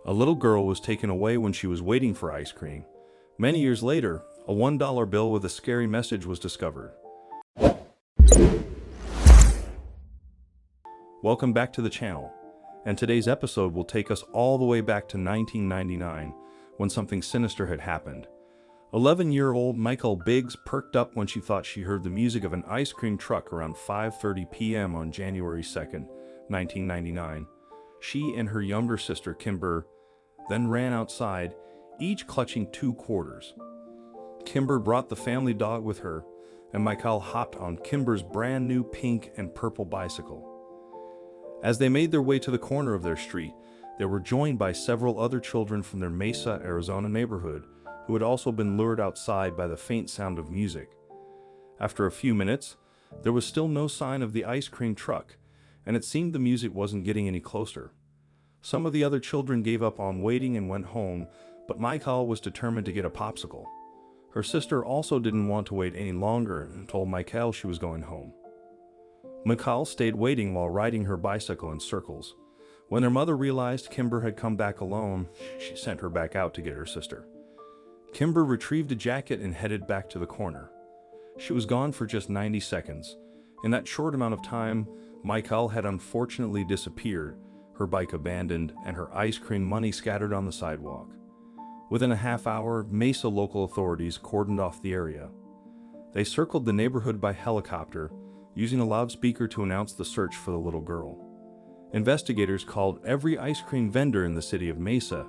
A little girl was taken away when she was waiting for ice cream. Many years later, a $1 bill with a scary message was discovered. Welcome back to the channel, and today's episode will take us all the way back to 1999, when something sinister had happened. 11-year-old Michael Biggs perked up when she thought she heard the music of an ice cream truck around 5:30 p.m. on January 2nd, 1999. She and her younger sister, Kimber, then ran outside, each clutching 2 quarters. Kimber brought the family dog with her, and Michael hopped on Kimber's brand new pink and purple bicycle. As they made their way to the corner of their street, they were joined by several other children from their Mesa, Arizona neighborhood who had also been lured outside by the faint sound of music. After a few minutes, there was still no sign of the ice cream truck, and it seemed the music wasn't getting any closer. Some of the other children gave up on waiting and went home, but Michael was determined to get a popsicle. Her sister also didn't want to wait any longer and told Michael she was going home. Michael stayed waiting while riding her bicycle in circles. When her mother realized Kimber had come back alone, she sent her back out to get her sister. Kimber retrieved a jacket and headed back to the corner. She was gone for just 90 seconds. In that short amount of time, Michael had unfortunately disappeared, her bike abandoned, and her ice cream money scattered on the sidewalk. Within a half hour, Mesa local authorities cordoned off the area. They circled the neighborhood by helicopter, using a loudspeaker to announce the search for the little girl. Investigators called every ice cream vendor in the city of Mesa,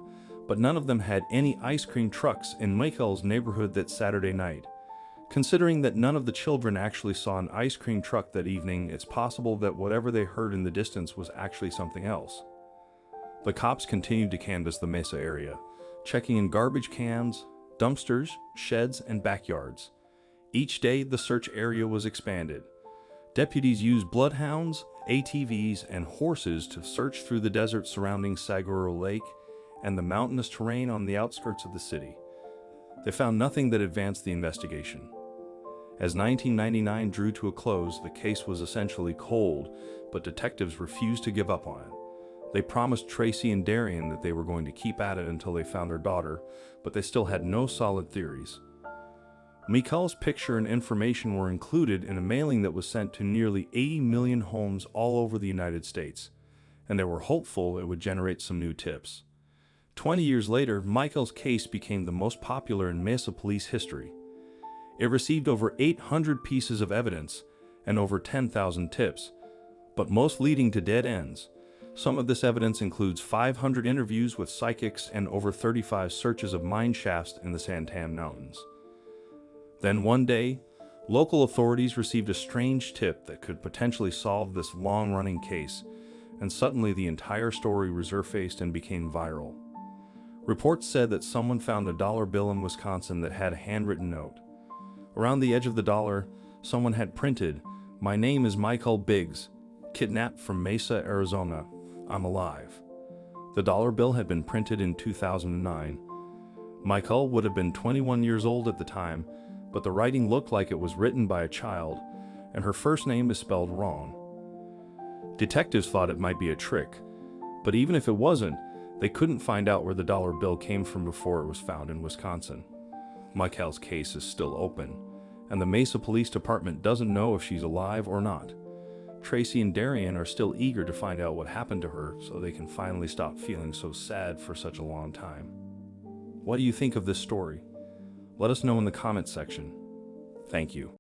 but none of them had any ice cream trucks in Michael's neighborhood that Saturday night. Considering that none of the children actually saw an ice cream truck that evening, it's possible that whatever they heard in the distance was actually something else. The cops continued to canvass the Mesa area, checking in garbage cans, dumpsters, sheds, and backyards. Each day, the search area was expanded. Deputies used bloodhounds, ATVs, and horses to search through the desert surrounding Saguaro Lake and the mountainous terrain on the outskirts of the city. They found nothing that advanced the investigation. As 1999 drew to a close, the case was essentially cold, but detectives refused to give up on it. They promised Tracy and Darian that they were going to keep at it until they found their daughter, but they still had no solid theories. Michael's picture and information were included in a mailing that was sent to nearly 80 million homes all over the United States, and they were hopeful it would generate some new tips. 20 years later, Michael's case became the most popular in Mesa police history. It received over 800 pieces of evidence and over 10,000 tips, but most leading to dead ends. Some of this evidence includes 500 interviews with psychics and over 35 searches of mine shafts in the Santan Mountains. Then one day, local authorities received a strange tip that could potentially solve this long-running case, and suddenly the entire story resurfaced and became viral. Reports said that someone found a $1 bill in Wisconsin that had a handwritten note. Around the edge of the dollar, someone had printed, "My name is Michael Biggs, kidnapped from Mesa, Arizona. I'm alive." The $1 bill had been printed in 2009. Michael would have been 21 years old at the time, but the writing looked like it was written by a child, and her first name is spelled wrong. Detectives thought it might be a trick, but even if it wasn't, they couldn't find out where the $1 bill came from before it was found in Wisconsin. Michael's case is still open, and the Mesa Police Department doesn't know if she's alive or not. Tracy and Darian are still eager to find out what happened to her so they can finally stop feeling so sad for such a long time. What do you think of this story? Let us know in the comments section. Thank you.